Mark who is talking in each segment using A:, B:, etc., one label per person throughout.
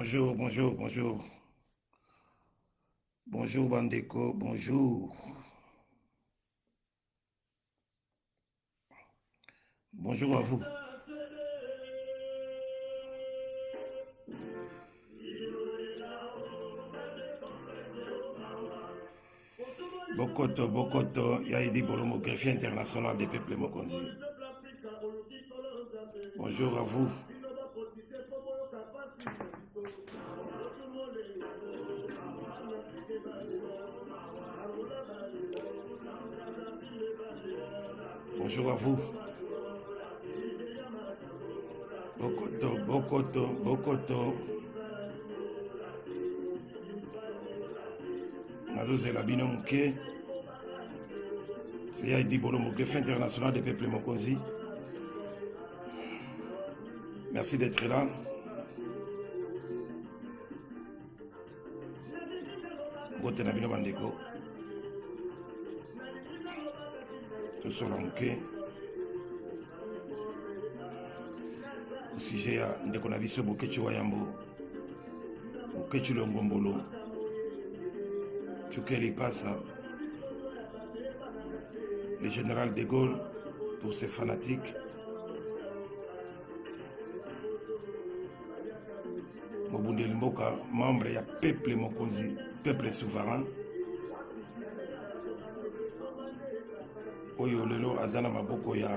A: Bonjour, bonjour, bonjour. Bonjour Bandeko, bonjour. Bonjour à vous. Bokoto, Bokoto, Yaidi Bolomo, greffier international des peuples Mokonzi. Bonjour à vous. Bonjour à vous. Bokoto, Bokoto, Bokoto. Nazo Labino Mouké. C'est Yaidi Bolomo, greffier international des peuples Mokonzi. Merci d'être là. Bote Nabino Bandeko. Tout sur Mouké. Au sujet à Ndekonabiso Bokechi Wayambo. Bokechi Longombolo. Chukeli Passa. Le général de Gaulle pour ses fanatiques. Mobundeli Mboka, membre ya peuple Mokonzi, peuple souverain. Oyo lelo azana maboko ya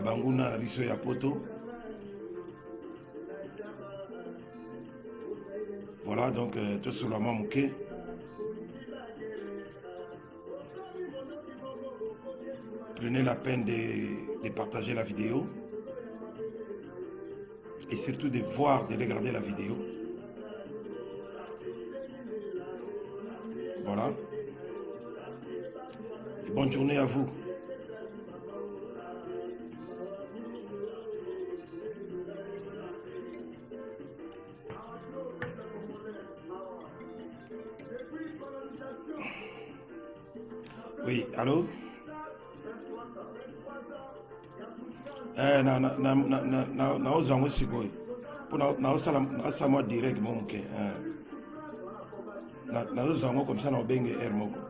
A: banguna na biso ya poto. Voilà, donc tout sur la Mouké. Prenez la peine de partager la vidéo et surtout de voir, de regarder la vidéo. Voilà. Et bonne journée à vous. Oui, allô? Na ozango sikoy. Na osala direct Moké. Na ozango comme ça na obenge air moko.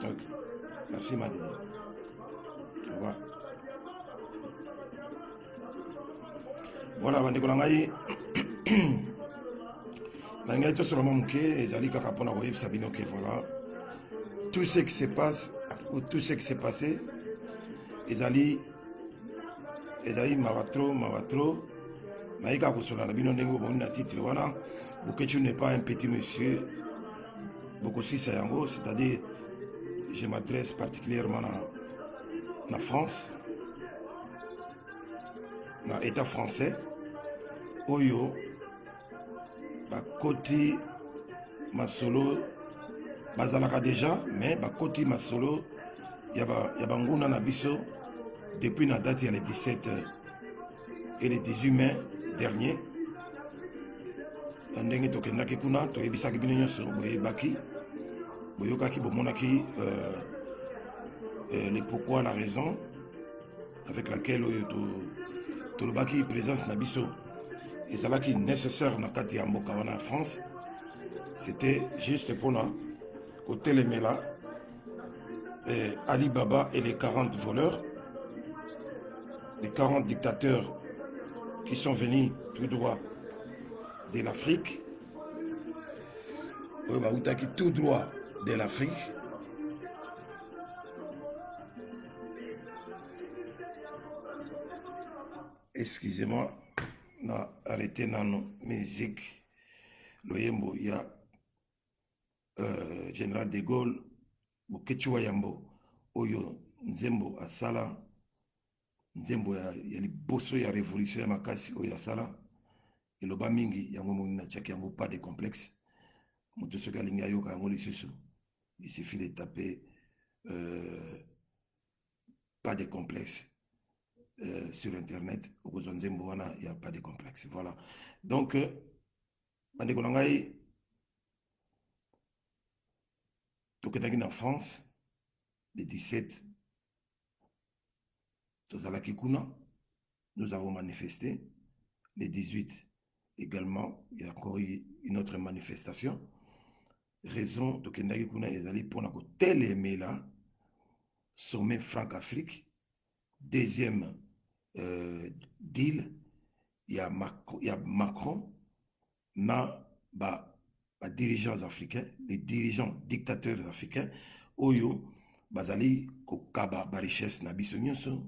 A: Ok. Merci Madi. Au revoir. Voilà, bandeko na ngai. Na ngai to sur Moké ezali kaka pona koyebisa bino ke voilà. Tout ce qui se passe ou tout ce qui s'est passé ezali mabatro naika kosola na bino ndenge bomoni na titre wana Bokechi n'est pas un petit monsieur bokosisa yango, c'est-à-dire je m'adresse particulièrement na France, na état français oyo bakoti masolo bazalaka déjà, mais bakoti masolo ya banguna na biso depuis la date il y a les 17 et les 18 mai dernier. Ndenge tokendaki kuna toyebisaki bino nyonso boyebaki boyokaki bomonaki le pourquoi, la raison avec laquelle tolobaki présence na biso ezalaki nécessaire na kati ya mboka wana France. C'était juste pour kotelemela Ali Baba et les 40 voleurs, les 40 dictateurs qui sont venus tout droit de l'Afrique, tout droit de l'Afrique. Excusez-moi, na arrêté nano musique loyembo ya général de Gaulle Bokechi Wayambo oyo nzembo asala nzembo ya liboso ya révolution ya makasi oyo asala eloba mingi yango moni na tchaki yango pas de complexe moto soki alingi ayoka yango lisusu il suffit de taper pas de complexe sur internet okozwa nzembo wana ya pas de complexe. Voilà, donc bandeko na ngai tokendaki na France le 17 tozalaki kuna nous avons manifesté. Les 18 également, il y a encore eu une autre manifestation. Raison de Kendaki Kuna ezali pour na kotelemela sommet Franc-Afrique. Deuxième deal, il y a Macron, na dirigeants africains, les dirigeants dictateurs africains, oyo bazali kokaba ba richesse na biso nyonso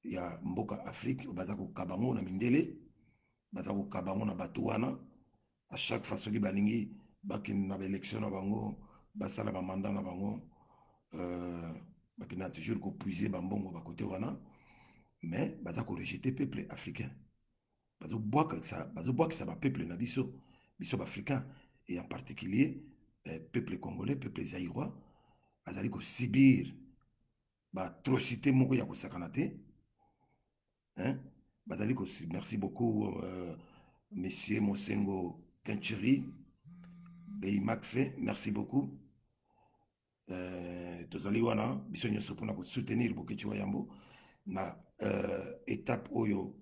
A: ya mboka Afrique, baza kokaba ngo na mindele, baza kokaba ngo na bato wana. À chaque fois soki balingi bakende na baélection na bango, basala bamanda na bango, bakende toujours kopuise bambongo bakote wana, mais baza korejete peuple africain, bazobwakisa bapeuple na biso baafricain, et en particulier peuple congolais, peuple zaïrois azali kosibir baatrocité moko ya kosakana te, hein? Bazali kosi. Merci beaucoup monsieur Mosengo Kenchiri et Macfe, merci beaucoup. Tozali wana biso nyonso mpona kosoutenir Bokechi Wayambo na étape oyo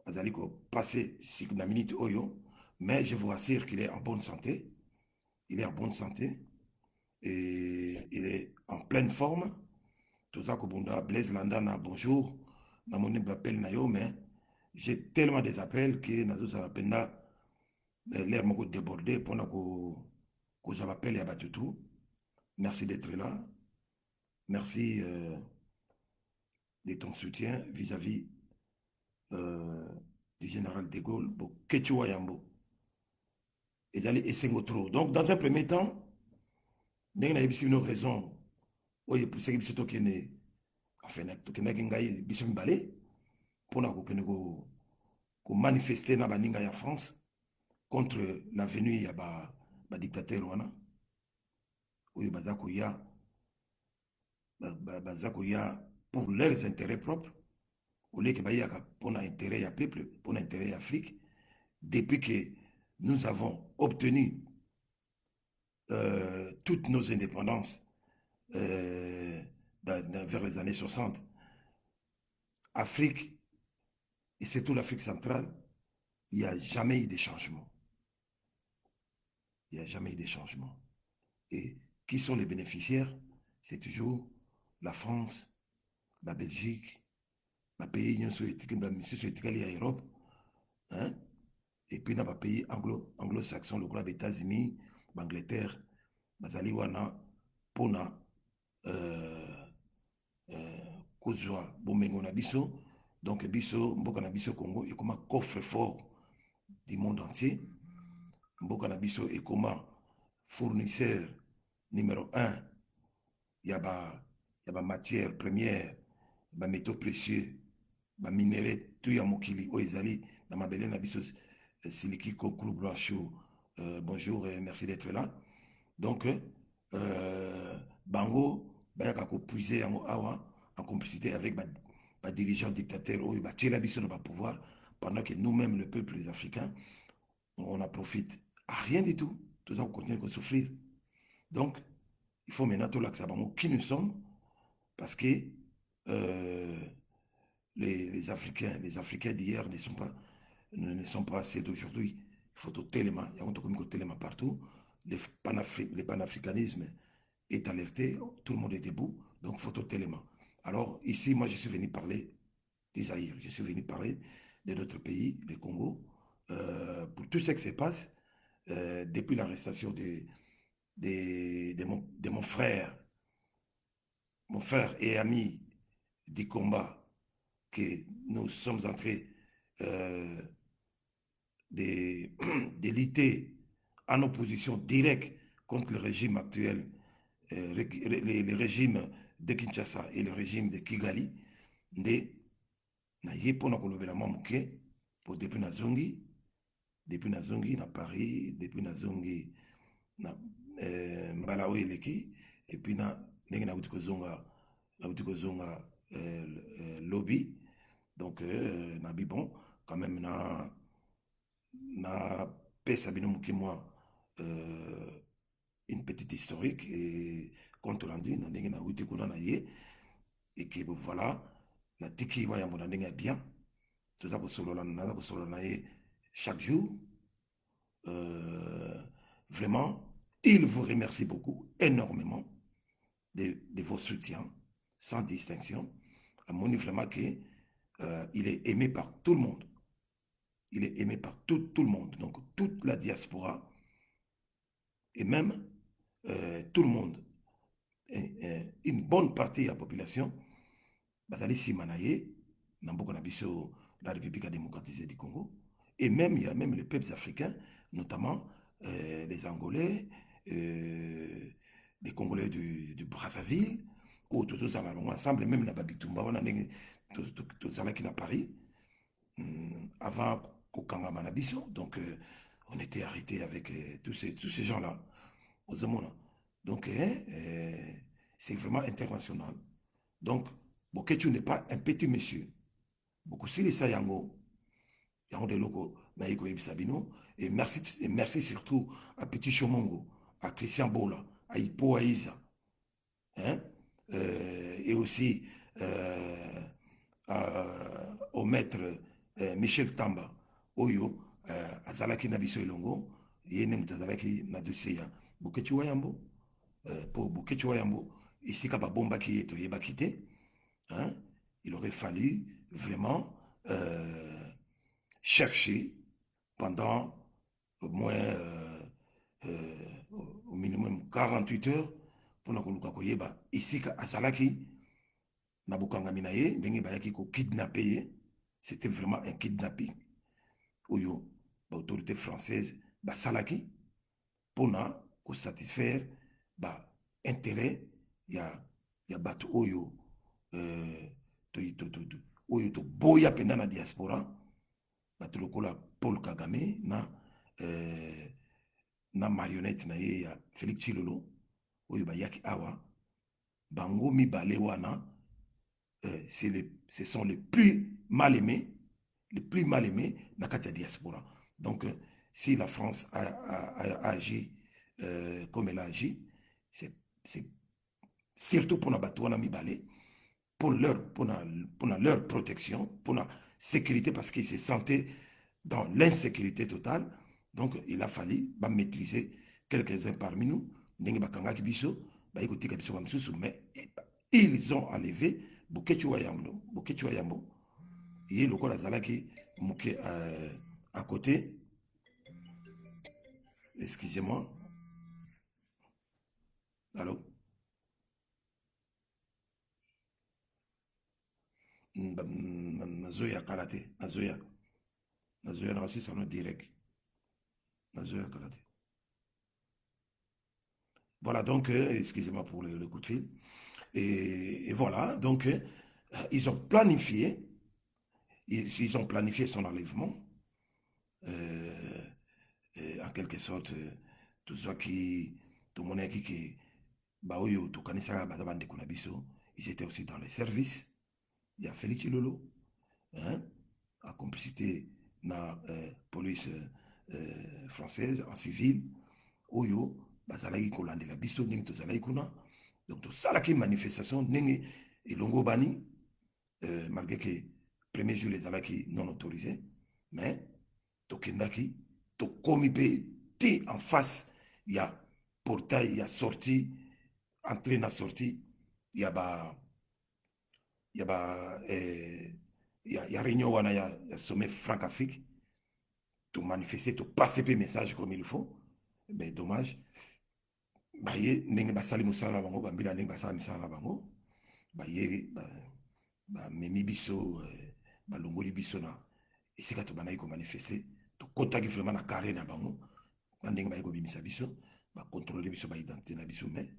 A: azali kopasser na minute oyo, mais je vous rassure qu'il est en bonne santé. Il est en bonne santé et il est en pleine forme. Toza Kobunda, Blaise Landana, bonjour. Na mon appel na yo, mais j'ai tellement des appels que nazo salapenda l'air moko débordé pour na ko j'appelle ya batutu. Merci d'être là. Merci de ton soutien vis-à-vis du général de Gaulle, Bokechi Wayambo. Et d'aller essayer trop. Donc, dans un premier temps, nous avons une raison. Oui, pour ce qui est qui est enfin, pour manifester dans la France contre la venue de dictateur wana. Oui, pour leurs intérêts propres, au lieu que pour l'intérêt du peuple, pour l'intérêt de l'Afrique, depuis que nous avons obtenu toutes nos indépendances vers les années 60, Afrique, et surtout l'Afrique centrale, il n'y a jamais eu de changement. Il n'y a jamais eu de changement. Et qui sont les bénéficiaires? C'est toujours la France, la Belgique, les pays de l'Europe, hein? Et puis dans les pays anglo-saxons, le groupe États-Unis, l'Angleterre, bazali wana pona kozwa bomengo na biso. Donc biso mboka na biso Congo et comme coffre fort du monde entier. Mboka na biso et comme fournisseur numéro 1, il y a matière première, métaux précieux, minéraux, tout ya mokili oezali na mabele na biso siliki kokulu blanchou. Bonjour et merci d'être là. Donc bango bayaka ko puiser yango awa en complicité avec les dirigeants dictateurs oyo batie la biso na pouvoir, pendant que nous-mêmes le peuple des Africains on en profite à rien du tout. Tout ça on continue à souffrir. Donc il faut maintenant tout l'accès à qui nous sommes, parce que les Africains d'hier ne sont pas assez d'aujourd'hui. Il faut tout téléma, il y a un téléma partout. Le panafricanisme est alerté, tout le monde est debout, donc il faut tout téléma. Alors ici, moi je suis venu parler d'Isaïr, je suis venu parler de notre pays, le Congo, pour tout ce qui se passe depuis l'arrestation de mon frère et ami du combat, que nous sommes entrés de lutter en opposition directe contre le régime actuel, le régime de Kinshasa et le régime de Kigali. Nde na ye pona kolobela mwa moke po depuis nazongi na Paris, depuis nazongi na mbala oyo eleki, et puis na ndenge nauti kozonga lobby. Donc nabi bon quand même na pesa bino moke moi une petite historique et compte rendu na ndenge nauti kuna na ye, et que voilà na tiki wa yambo na ndenge ya bien toza kosolola na ye chaque jour. Vraiment, il vous remercie beaucoup, énormément, de vos soutiens, sans distinction. À mon niveau, vraiment qu'il est aimé par tout le monde. Il est aimé par tout le monde. Donc, toute la diaspora, et même tout le monde, une bonne partie de la population, bazali simanaye, Namboka Nabiso, la République démocratisée du Congo. Et même, il y a même les peuples africains, notamment les Angolais, les Congolais du Brazzaville, ou tous ensemble, même la Babitumba, tous qui à Paris, avant Kokanga Manabiso. Donc, on était arrêtés avec tous ces gens-là, aux Amona. Donc, c'est vraiment international. Donc, Boketu n'est pas un petit monsieur. Beaucoup si les Sayango, Yango de Loko, Naïko et Sabino, et merci surtout à Petit Chomongo, à Christian Bola, à Ipo Aïza, hein, et aussi au maître Michel Tamba, Oyo, Azalaki Nabiso Elongo, Yenem Tazalaki Naduseya, Boketu Wayambo, pour Boketu Wayambo, ici Kababomba qui est Yebakite, hein, il aurait fallu vraiment chercher pendant au moins au minimum 48 heures pour na koluka koyeba isika azalaki na bokangami na ye ndenge bayaki kokidnape ye. C'était vraiment un kidnapping oyo baautorité française basalaki mpona kosatisfaire baintérêt ya bato oyo oyo toboya mpenza na diaspora bato lokola Paul Kagame na marionnette na ye ya Félix Tshilolo oyo bayaki awa bango mibale wana ce sont les plus mal aimés na kati ya diaspora. Donc si la France a agi comme elle a agi, c'est surtout pour na bato wana mibale, pour leur protection, pour la sécurité, parce qu'ils se sentaient dans l'insécurité totale. Donc, il a fallu maîtriser quelques-uns parmi nous. Mais ils ont enlevé Boketu Wayambo. Et le Kola Zalaki Mouké à côté. Excusez-moi. Allô? Nazoya Kalate. Nazoya aussi, ça nous direct. Nazoya Kalate. Voilà, donc, excusez-moi pour le coup de fil. Et voilà, donc, ils ont planifié son enlèvement. En quelque sorte, tout ça qui, tout le monde qui, ils étaient aussi dans les services. Il y a Félix Chilolo, hein, en complicité na police française en civil. Oyo, bazalaki kolandela biso ndenge tozalaki kuna. Donc tosalaki manifestation ndenge elongo bani, malgré que premier jour les alaki non autorisés, mais tokendaki tokomi pe ti en face, il y a portail, il y a sortie, entrée na sortie, il y a réunion wana ya sommet franc-afrique, to manifester, to passer pe message comme il faut. Mais dommage, baye ndenge basali musala na bango, bambila ndenge basala misala na bango, baye memi biso, balongoli biso na esika to banaki ko manifester, to kotaki vraiment na carré na bango, na ndenge baye ko bimisa biso, ba contrôler biso ba identité na biso, mais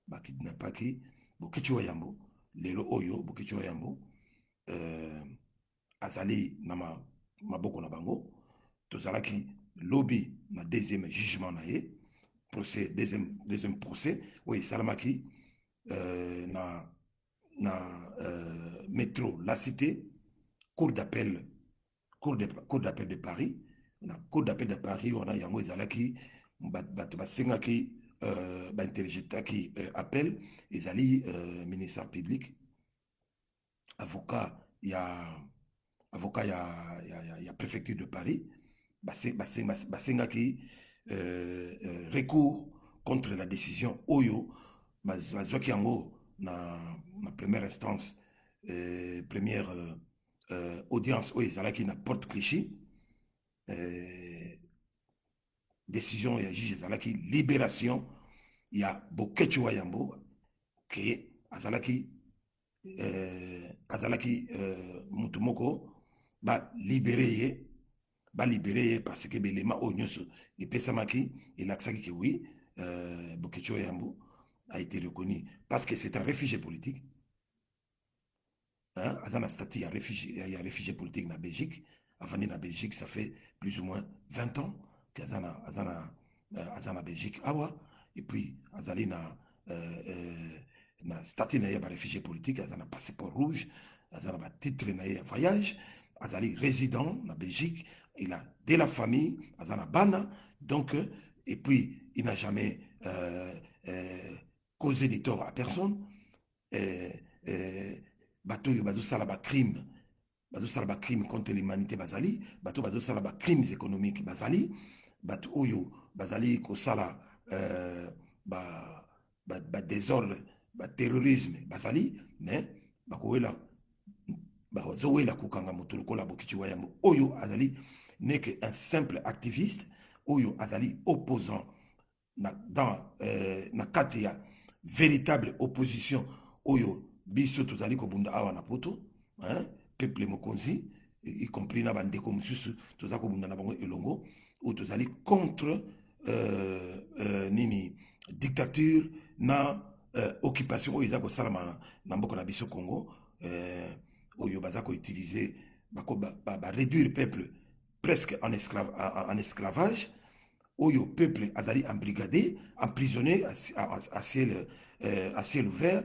A: ba kidnappaki Boketu Wayambo. Lelo oyo Boketu Wayambo azali na maboko na bango. Tozalaki lobby na deuxième jugement na ye, procès, deuxième procès oyo esalamaki na métro La Cité, cour d'appel de Paris. Na cour d'appel de Paris wana yango ezalaki bato basengaki bainterjetaki appel ezali ministère public avocat ya préfecture de Paris basengaki recours contre la décision oyo bazwaki yango na première instance première audience oyo ezalaki na Porte Clichy. Décision ya juge ezalaki libération ya Bokechi Wayambo ke azalaki mutu moko balibere ye parce que belema oyo nyonso epesamaki elakisaki ke oui Bokechi Wayambo a été reconnu parce que c'est un réfugié politique. Azana statut ya réfugié politique na Belgique. Avani na Belgique, ça fait plus ou moins 20 ans qu'Azana Belgique. Awa. Et puis, Azali na statut na réfugié politique, Azana passeport rouge, Azana titre na voyage, Azali résident na Belgique. Il a de la famille, Azana Bana. Donc, et puis, il n'a jamais causé de tort à personne. Bato yo bazosala crime contre l'humanité bazali, bato bazosala crimes économiques bazali, bato oyo bazali kosala désordre, terrorisme bazali, mais bazowela kokanga moto lokola Bokechi Wayambo oyo azali n'est qu'un simple activiste oyo azali opposant dans na kati ya véritable opposition oyo biso tozali kobunda awa na poto, peuple mokonzi y compris na bandeko mosusu toza kobunda na bango elongo oyo tozali contre nini dictature na occupation oyo eza kosalama na mboka na biso Congo, oyo baza koutiliser réduire peuple presque en esclavage. Oyo peuple azali embrigadé, emprisonné à ciel ouvert.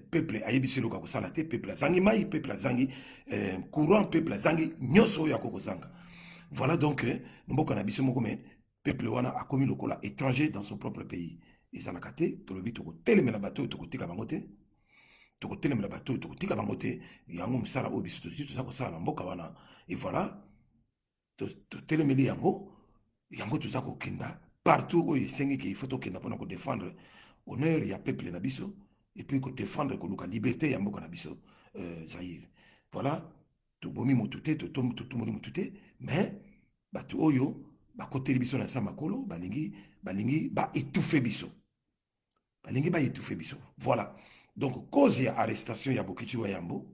A: Peuple ayebisi loka kosala te, peuple azangi mai, peuple azangi courant, peuple azangi nyonso oyo akokozanga. Voilà donc mboka na biso moko me peuple wana akomi lokola étranger dans son propre pays. Ezalaka te, tolobi tokotelemela bato oyo tokotika bango te, tokotelemela bato oyo tokotika bango te, yango mosala oyo biso toza kosala na mboka wana. Et voilà, totelemeli yango toza kokenda partout où il faut qu'on défendre honneur ya peuple na biso et puis qu'on défendre la liberté ya mboka na biso Zaïre. Voilà, to bomi motute to moni motute, mais batu oyo ba koteli biso na sa makolo balingi ba étouffer biso. Balingi ba étouffer biso. Voilà. Donc cause ya arrestation ya Bokechi Wayambo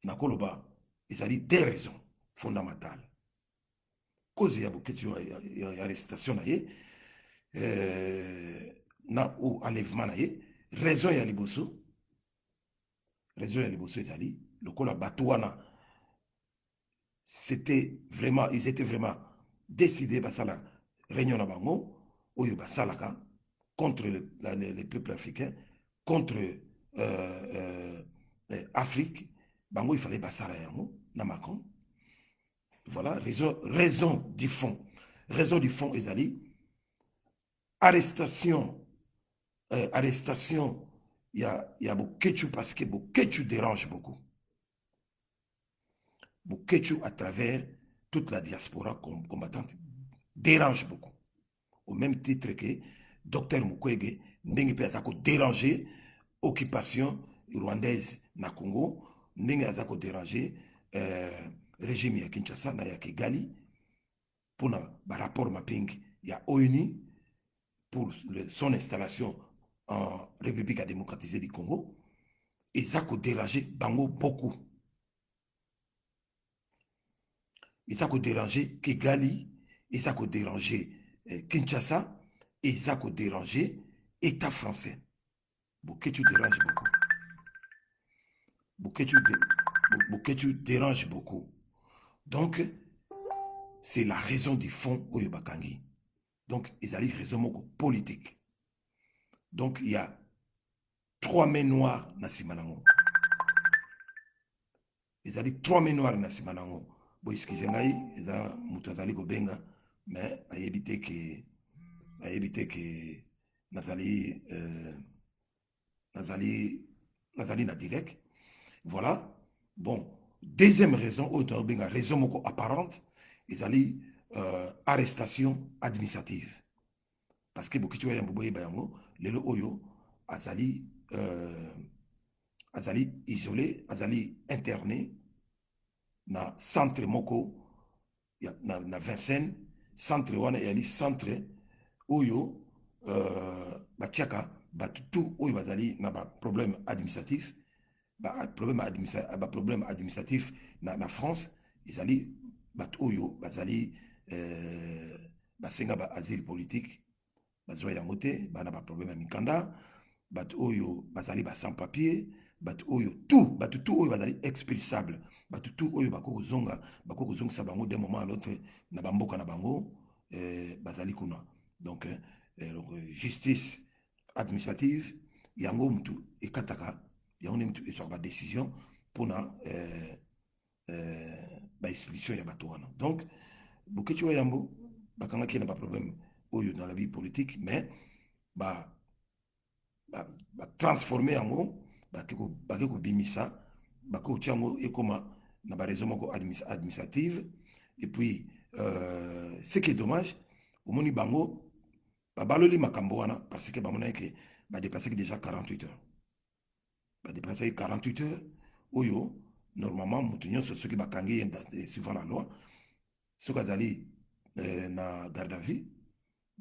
A: nakoloba ezali des raisons fondamentale. Cause ya Bokechi ya arrestation na ye na ou enlèvement na ye, raison ya liboso ezali lokola bato wana ils étaient vraiment décidés basala réunion na bango oyo basalaka contre les peuples africains, contre Afrique, bango il fallait basala yango na Macron. Voilà, raison du fond. Raison du fond, ezali. Arrestation, il y a Bokechi parce que Bokechi dérange beaucoup. Bokechi à travers toute la diaspora combattante dérange beaucoup. Au même titre que Dr Mukwege, ndenge pe azako déranger occupation rwandaise na Congo, ndenge azako déranger régime ya Kinshasa na ya Kigali pour un rapport mapping il y a ONU pour son installation en République démocratisée du Congo, et ça a dérangé bango beaucoup. Et ça a dérangé Kigali, et ça a dérangé Kinshasa, et ça a dérangé État français. Bokechi dérange beaucoup. Bokechi dérange beaucoup. Donc, c'est la raison du fond au Yobakangi. Donc, ils allaient raison politique. Donc, il y a 3 mains noires na simanango. Ils allaient 3 mains noires na simanango. Bon, excusez-moi, ils ont moutazali ko benga, mais à éviter que nazali nazali na direct. Voilà. Bon, deuxième raison, autre raison moko apparente, ezali arrestation administrative. Parce que beaucoup de gens bayango, lelo oyo azali azali isolé, azali interné na centre moko na Vincennes, centre wana yali centre oyo batiaka batutu oyo bazali na ba problème administratif, problème administratif na France, ezali bato oyo bazali basenga ba asile politique, bazwa yango te, bana ba problème ya mikanda, bato oyo bazali ba sans papier, bato oyo tout oyo bazali expulsable, bato tout oyo bako kozongisa bango d'un moment à l'autre na bamboka na bango, bazali kuna. Donc justice administrative yango mutu ekataka, yango mutu ezwaka ba décision pona ba expulsion ya bato wana. Donc Boketi Wayambo bakangaki na ba problème oyo dans la vie politique, mais ba transformer yango bake kobimisa bake kotia yango ekoma na baraison moko administrative. Et puis ce qui est dommage, omoni bango babaloli makambo wana parce que bamona ke badépassaki déjà 48 heures, badépassaki 48 heures oyo normalement mutu nyonso soki bakangi ye suivant la loi, soki azali na garde à vue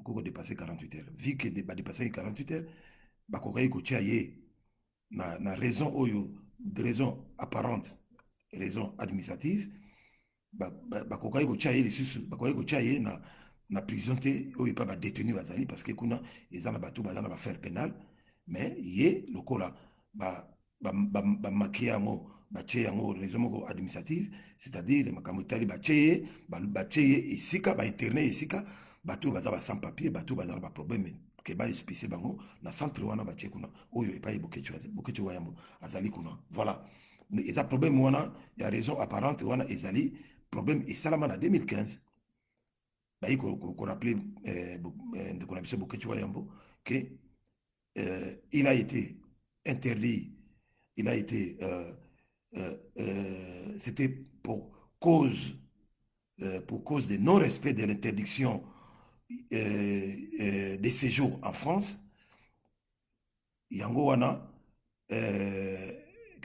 A: koko dépasser 48 heures. Vu que badépassaki 48 heures, bakokaki kotia ye na raison oyo, de raison apparente, raison administrative, bakokaki kotia ye lisusu, bakokaki kotia ye na prison te oyo epa badétenu bazali, parce que kuna eza na bato baza na bafaire pénale, mais ye lokola bamaki yango batie yango raison moko administrative, c'est-à-dire makambo etali batie ye esika, bainterne esika bato baza ba sans papier, bato baza na ba problème ke ba expulsé bango na centre wana batie kuna oyo epai Boketi Wayambo azali kuna. Voilà, eza problème wana ya raison apparente wana ezali problème esalama na 2015. Bayi ko rappeler de qu'on a biso Boketi Wayambo que il a été interdit, il a été c'était pour cause de non-respect de l'interdiction des séjours en France. Yango wana,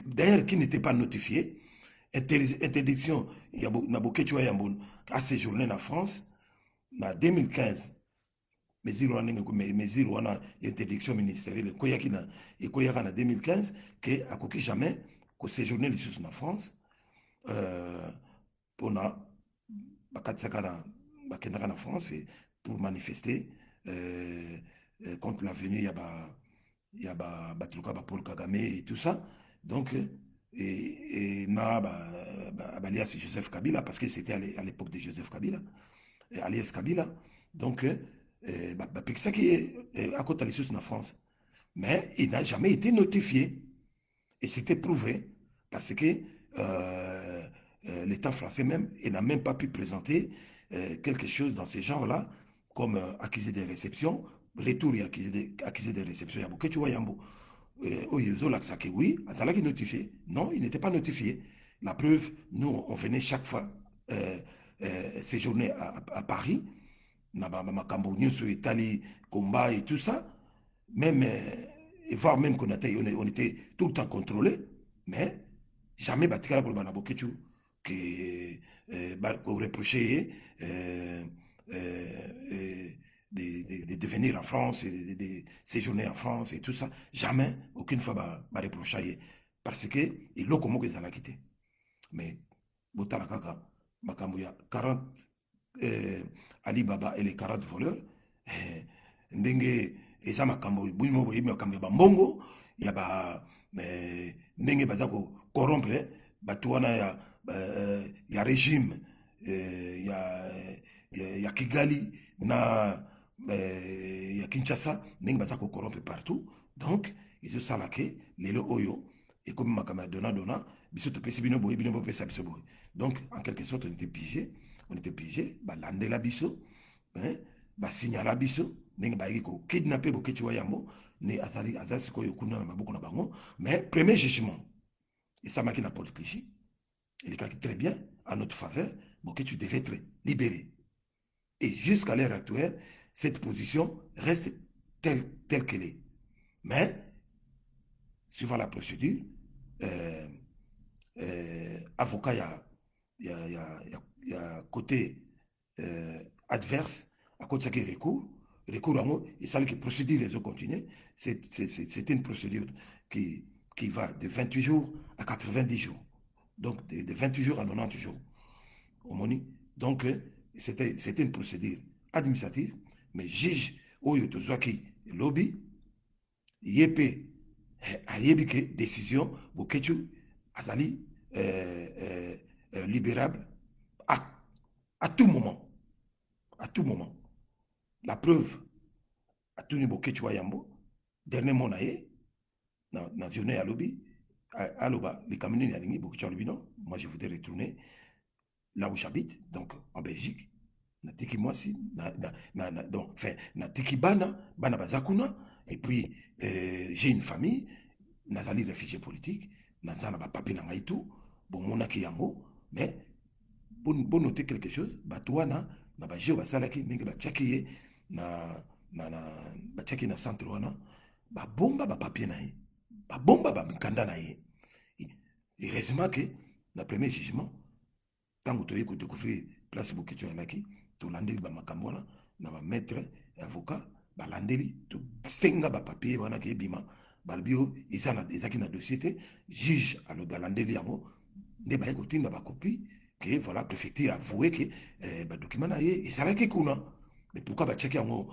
A: d'ailleurs qui n'était pas notifié, interdiction na Boketi Wayambo à séjourner en France na 2015. Mesure wana interdiction ministérielle ekoyaka na 2015 que akoki jamais ko séjourner lisusu na France pona bakatisaka bakendaka na France pour manifester contre la venue ya batuluka ba Paul Kagame et tout ça. Donc na alias Joseph Kabila, parce que c'était à l'époque de Joseph Kabila, alias Kabila. Donc bapekisaki akota lisusu na France, mais il n'a jamais été notifié, et c'était prouvé parce que l'État français même, il n'a même pas pu présenter quelque chose dans ce genre-là comme accusé de réception, retour et accusé de réception. Il y a beaucoup de Wayambo. Oui, azalaki notifié. Non, il n'était pas notifié. La preuve, nous, on venait chaque fois séjourner à Paris, makambo nyonso etali combat et tout ça, même et voire même qu'on était tout le temps contrôlé, mais jamais batikala koloba na Boketi que reprocher de venir en France et de séjourner en France et tout ça. Jamais, aucune fois reprocher, parce que il l'a comme que ça quitté. Mais botala kaka makambo ya 40 Alibaba et les 40 voleurs, ndenge eza makambo bwimo boyebi makambo ya bambongo ya ba ndenge baza ko corrompre bato wana ya régime ya Kigali na ya Kinshasa, ndenge baza ko corrompre partout. Donc ezosala ke lelo oyo ekomi makambo ya dona biso topesi bino boye, bino bopesa biso boye. Donc en quelque sorte on était piégé, balandela biso, basignala biso ndenge bayeki ko kidnapper Boketi Wayambo ne azali sikoyo kuna na maboko na bango, mais premier jugement et ça m'a qui n'a pas de cliché, il est très bien à notre faveur, bon que tu devais être libéré. Et jusqu'à l'heure actuelle, cette position reste telle qu'elle est. Mais, suivant la procédure, euh, avocat, il y a côté adverse, à côté de ce recours en et ça que procédure les autres continuer, c'est une procédure qui va de 28 jours à 90 jours. Donc, de 28 jours à 90 jours. Donc, c'était une procédure administrative, mais juge Oyo Tozwaki lobby, Yepe, Ayebike, décision, Bokechu, Azali, libérable à, à tout moment. À tout moment. La preuve, à tout niveau Bokechu Ayambo, dernier mot naïe, dans la journée à lobby, à l'oba, les camions n'aligné, Bokechu lobby non, moi je voudrais retourner là où j'habite, donc en Belgique. Natiki moi si, donc, enfin, Natiki bana bazakuna, et puis j'ai une famille, nazali réfugié politique, nazana ba papier na ngai tout, bon monaki yango, mais bon noter quelque chose, batouana, na ba jeu basalaki, mingi ba tchaki ba tchaki na centre wana, ba bomba ba papier na ye, ba bomba ba mikanda na ye. Heureusement que, na premier jugement, tant que tu as découvert place Bokecho Yanaki, tu landeli ba makambo wana na ba maître avocat ba landeli tu senga ba papier wana ke bima balbio ezaki na dossier te juge alo ba landeli yango nde ba ko tinda ba copie que voilà préfecture avoué que ba document na ye ezalaki kuna, mais pourquoi ba check yango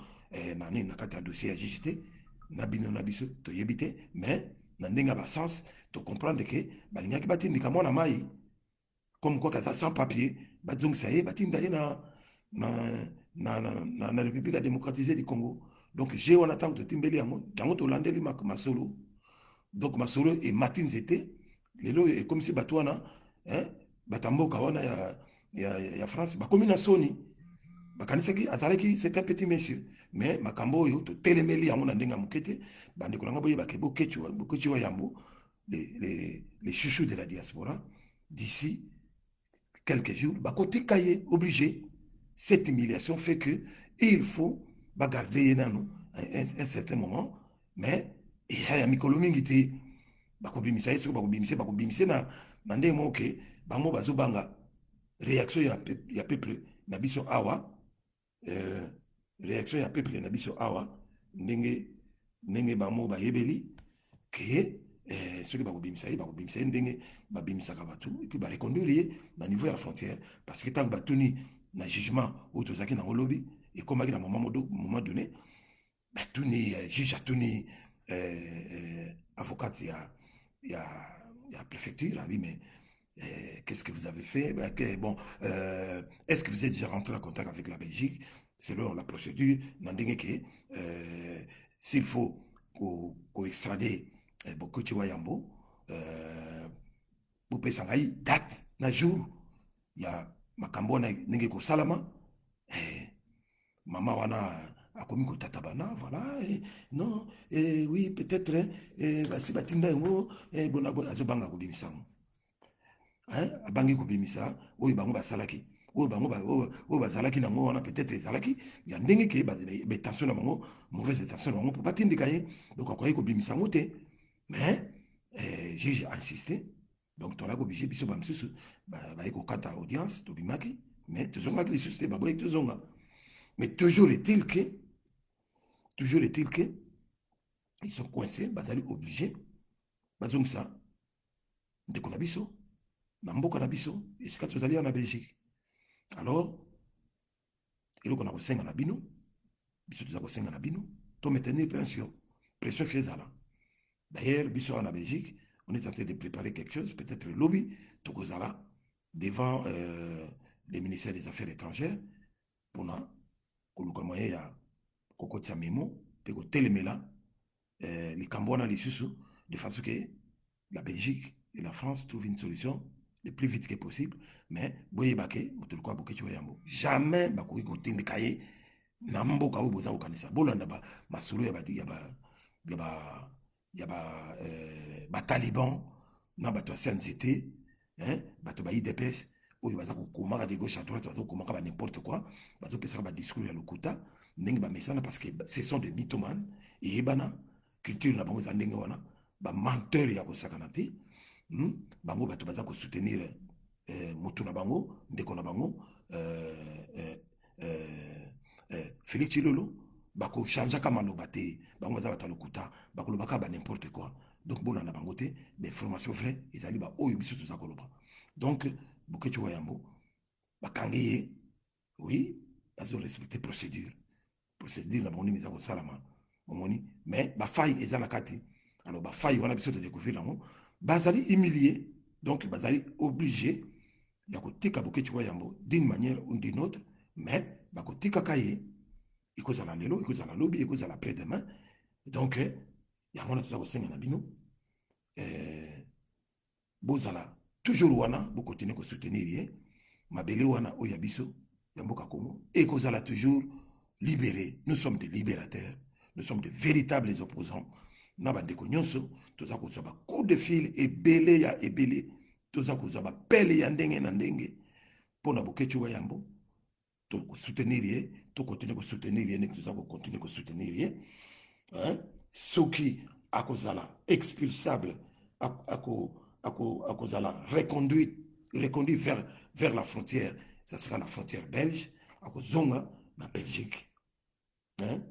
A: nani na kata dossier ya juge te na bino na biso to yebite, mais na ndenga ba sens to comprendre que ba lingaki batindika mwana mai comme quoi kaza sans papier bazongisa ye batinda ye na République démocratisée du Congo. Donc j'ai on attend de timbeli yango to landeli masolo, donc masolo et Martin Zete lelo et comme si batwana hein batamboka wana ya France bakomi na soni bakanisaki azalaki c'est un petit monsieur, mais makambo yo to telemeli yango na ndenga mukete bande kolanga boye bakebo kechu yambo les chouchous de la diaspora d'ici quelques jours, bah, côté cahier, obligé. Cette humiliation fait que il faut bah, garder un certain moment, mais il y a mikolo mingi te bakobimisa yesu bakobimisa na ndenge moko ke bango bazobanga réaction ya peuple na biso awa réaction ya peuple na biso awa ndenge bango bayebeli ke soki bakobimisa ye ndenge babimisaka bato et puis bareconduire ye na niveau ya frontière, parce que ntango batuni na jugement oyo tozalaki nango lobi ekomaki na moment donné batuni juge atuni avocate ya préfecture abi mais qu'est-ce que vous avez fait bon, est-ce que vous êtes déjà rentré en contact avec la Belgique selon la procédure na ndenge ke s'il faut ko extrader Bokechi Wayambo bopesa ngai date na jour ya makambo na ndenge kosalama mama wana akomi kotatabana voilà non oui peut-être basi batinda yango bona azobanga kobimisa yango abangi kobimisa oyo bango basalaki oyo bazalaki nango wana peut-être ezalaki ya ndenge ke betension na bango mauvaise intention na bango mpo batindika ye, donc akoki kobimisa yango te, mais juge a insisté, donc tolaki oblige biso bamisusu baye kokata audience tobimaki, mais tozongaki lisusu te baboyeki tozonga, mais toujours est-il que ils sont coincés, bazali obligé bazongisa ndeko na biso na mboka na biso esika tozali ya na Belgique. Alors eloko na kosenga na bino biso toza kosenga na bino to maintenir pression fi ezala. D'ailleurs biso en Belgique on est en train de préparer quelque chose, peut-être le lobby tokozala devant le ministère des Affaires étrangères pona koluka moyen ya kokotisa memo pe kotelemela likambo wana lisusu de façon que la Belgique et la France trouvent une solution le plus vite que possible, mais boyebake motuluka Bokechi Wayambo jamais bakoki kotindika ye na mboka oyo boza kokanisa bolanda masolo ya ya ba taliban na bato ya CNCT, hein, bato ba IDPS oyo baza kokomaka de gauche à droite, baza kokomaka ba n'importe quoi, bazopesaka ba discours ya lokuta ndenge bamesana, parce que ce sont des mythomanes eyebana culture na bango eza ndenge wana, bamenteur ya kosakana te. Bango bato baza kosoutenir motu na bango, ndeko na bango Félix Tshilolo, bako changeaka maloba te, bango baza bato ya lokuta, bakolobaka ba n'importe quoi. Donc bona na bango te, mais formation vrai ezali ba oyo biso toza koloba. Donc Boketchi Wayambo bakangi ye, oui, bazo respecter procédure na bango ndenge eza kosalama omoni, mais bafaille eza na kati. Alors bafaille wana biso todécouvrir yango, bazali humilié, donc bazali obligé ya kotika Boketchi Wayambo d'une manière ou d'une autre, mais bakotikaka ye, ekozala lelo, ekozala lobi, ekozala après-demain. Donc yango wana toza kosenga na bino bozala toujours wana, bokontinue kosoutenir ye, mabele wana oyo ya biso ya mboka Congo ekozala toujours libéré. Nous sommes des libérateurs, nous sommes de véritables opposants. Na bandeko nyonso toza kozwa ba coup de fil ebele ya ebele, toza kozwa ba pele ya ndenge na ndenge mpona Boketchi Wayambo, to soutenir ye, to continuer ko soutenir ye, toza ko continuer ko soutenir ye, hein, soki akozala expulsable, akozala reconduit vers la frontière, ça sera la frontière belge, akozonga na Belgique, hein,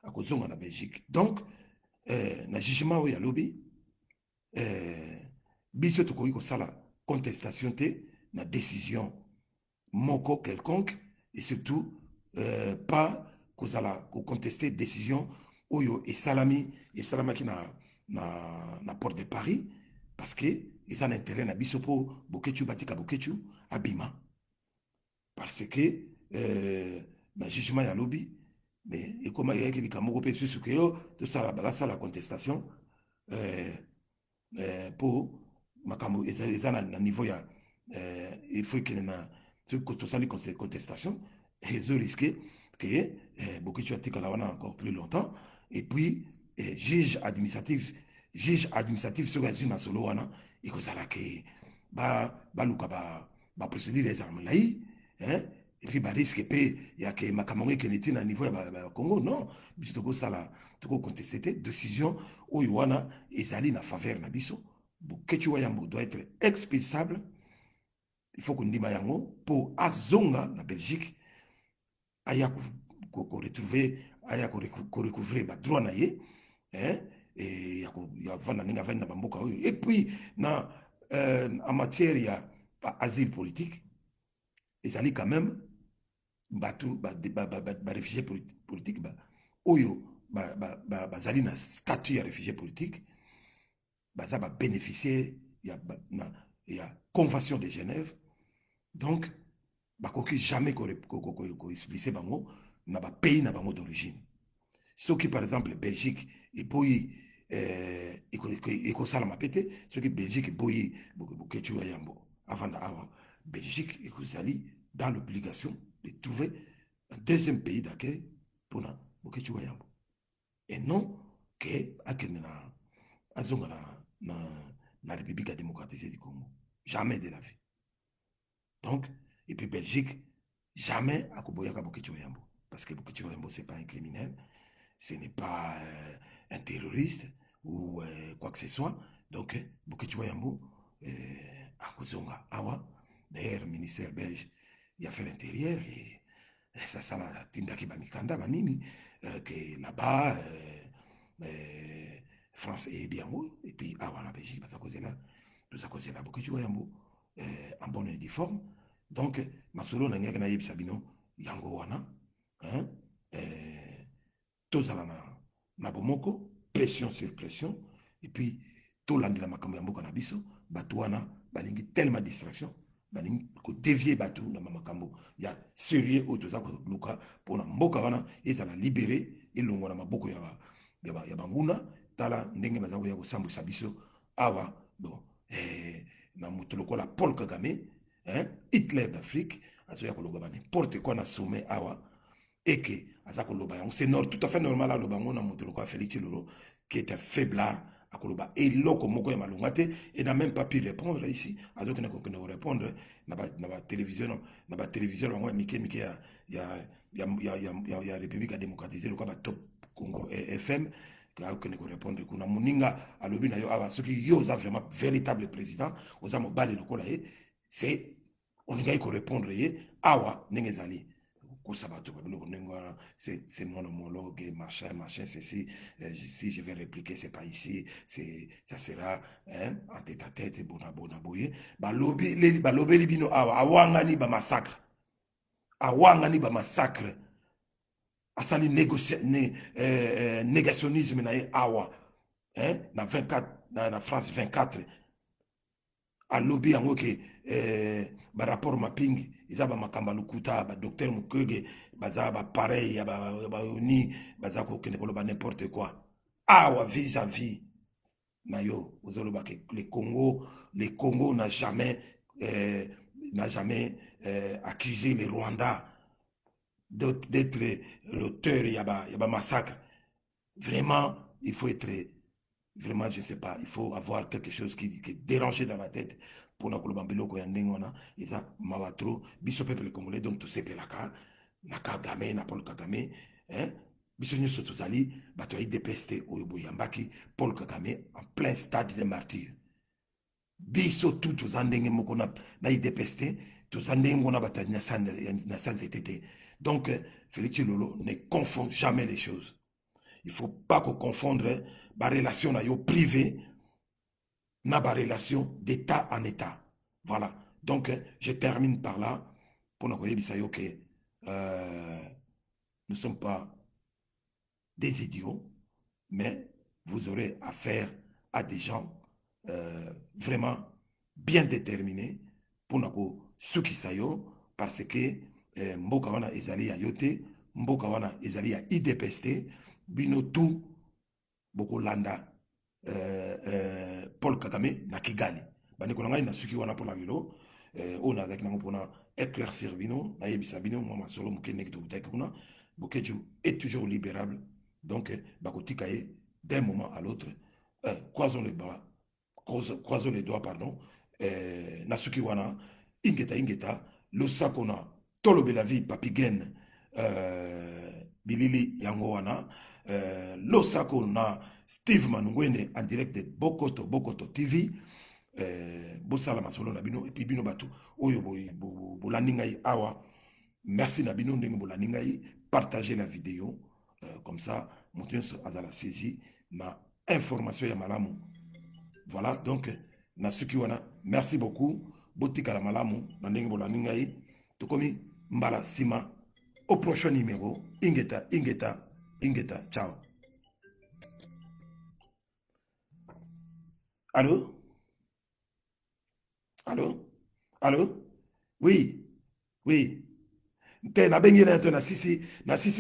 A: akozonga na Belgique. Donc na jugement oyo ya lobi biso tokoki kosala contestation te na décision moko quelconque, et surtout pas kozala kocontester décision oyo esalamaki na porte de Paris, parce que eza na intérêt na biso po Boketchi batika Boketchi abima, parce que na jugement ya lobi mais ekoma yaki likambo moko mpe susu ke yo tosala bakasala contestation po makambo eza na niveau ya il faut ekende na tosali contestation ezo risque que Boketchi atikala wana encore plus longtemps, et puis juge administratif soki azwi na solo wana ekozala ke baluka baprocédure ezala molai, et puis risque pe ya ke makambo ngo ekende ti na niveau ya Congo. Non, biso tokosala tokoconteste te décision oyo wana ezali na faveur na biso. Boketchi Wayambo doit être expulsable, il faut kondima yango po azonga na Belgique, aya retrouver, aya recouvrer ba droit na ye, et ya vanda ndenge avandi na bamboka oyo. Et puis na en matière ya asile politique ezali quand même bato réfugié politique oyo bazali na statut ya réfugié politique, baza bénéficiaire ya convention de Genève. Donc bakoki jamais expliquer bango na ba pays na bango d'origine. Ce qui par exemple Belgique et boyi ekosala mapete, ce qui Belgique boyi Boketchi Wayambo avant d'avoir Belgique ekozali dans l'obligation de trouver un deuxième pays d'accueil pour Boketchi Wayambo, et non que akende na azonga na République démocratique du Congo, jamais de la vie. Donc et puis Belgique jamais akoboyaka Boketchi Wayambo, parce que Boketchi Wayambo c'est pas un criminel, ce n'est pas un terroriste ou quoi que ce soit. Donc Boketchi Wayambo akozonga awa. D'ailleurs ministère belge des affaires intérieures et ça la tindaki bamikanda banini que là-bas France est bien haut, et puis awa la Belgique baza kozela Boketchi Wayambo en bonne et due forme. Donc masolo na ngaki na yebisa bino yango wana, hein, tozala na bomoko, pression sur pression, et puis tolandela makambo ya mboka na biso, bato wana balingi tellement distraction, balingi ko dévier bato na makambo ya sérieux oyo toza koluka mpona mboka wana ezala libéré elongo na maboko ya banguna. Tala ndenge baza koya kosambwisa biso awa bon na moto lokola Paul Kagame, Hitler d'Afrique, azoya koloba ba n'importe quoi na sommet awa, et que aza koloba yango c'est tout à fait normal aloba ngo na moto lokola Félix Tshilolo qui est un faiblard à Koloba. Et l'oko moko ya malongate, et n'a même pas pu répondre ici. Alors qu'il n'a répondre, n'a télévision, n'a télévision, on Mickey, Mickey, il y a, il y a République démocratisé, le quoi, top Congo FM, que ne répondre, qu'on a moninga, à l'objet, ceux qui yo, vraiment véritable président, aux amo balé le kola, c'est, on y a répondre, awa, n'engezali c'est mon homologue, machin, machin, ceci. Si je vais répliquer, c'est pas ici, ça sera hein, en tête à tête, bona bona boye. Balobi libino awa, awangani ba massacre. Awangani ba massacre. Asali négationnisme na awa. Hein, na 24, na France 24. Alobi yango ke rapport mapingi eza bamakambo lukuta docteur Mukwege baza pareil ya baoni baza kokende koloba n'importe quoi awa vis-à-vis na yo ozoloba ke le Congo n'a jamais accusé le Rwanda d'être l'auteur ya ba massacre. Vraiment il faut être vraiment, je ne sais pas, il faut avoir quelque chose qui est dérangé dans la tête pour la Kolobambelo Koyandengona, et ça, Mawatro, Biso peuple congolais, donc tout c'est Pelaka, Naka Game, Paul Kagame, hein, Biso Nyuso Tozali, Batoyi dépesté au Yambaki, Paul Kagame, en plein stade de martyrs. Biso tout Tozandenge Mokona, Naï dépesté, Tozandenge Mona Bataille Nassan CTT. Donc, Félix Lolo ne confond jamais les choses. Il ne faut pas qu'on confonde la relation privée na la relation d'état en état. Voilà. Donc, je termine par là pour nous dire que nous ne sommes pas des idiots, mais vous aurez affaire à des gens vraiment bien déterminés pour nous sukisayo parce que mboka wana ezali ya yote, mboka wana ezali ya IDPST, bino tout bokolanda Paul Kagame na Kigali. Bandeko na ngai na suki wana mpona lelo oyo nazalaki nango mpona éclaircir bino nayebisa bino mwa masolo moke ndenge tokutaki kuna Bokeju est toujours libérable donc bakotika ye d'un moment à l'autre croisons les bras croisons les doigts pardon na suki wana ingeta losako na tolobela vie papigen bilili yango wana losako na Steve Manungwene en direct de Bokoto TV. Bosala masolo na bino et puis bino batu oyo bolandi ngai awa merci na bino ndenge bolandi ngai partagez la vidéo comme ça moto nyonso azala saisi na information ya malamu voilà donc na suki wana merci beaucoup botikala malamu na ndenge bolandi ngai tokomi mbala sima au prochain numéro ingeta ciao. Allô? Allô? Allô? Oui, oui. Te na bengi na to na sisi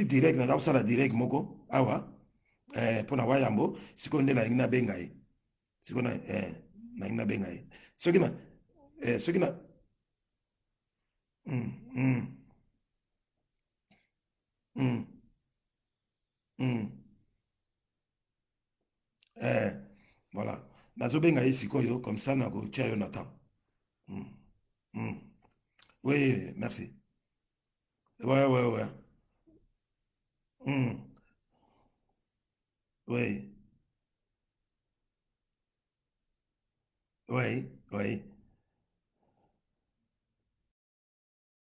A: direct na zapsa na direct moko awa pona wayambo siko nde na ngina bengai. Siko na ngina bengai. Soki na mm, mm, mm, mm, voilà. Nazo bengai siko yo comme ça na ko tia yo na temps. Mm, mm. Oui, merci. Ouais, ouais, ouais. Mm, oui, oui, oui.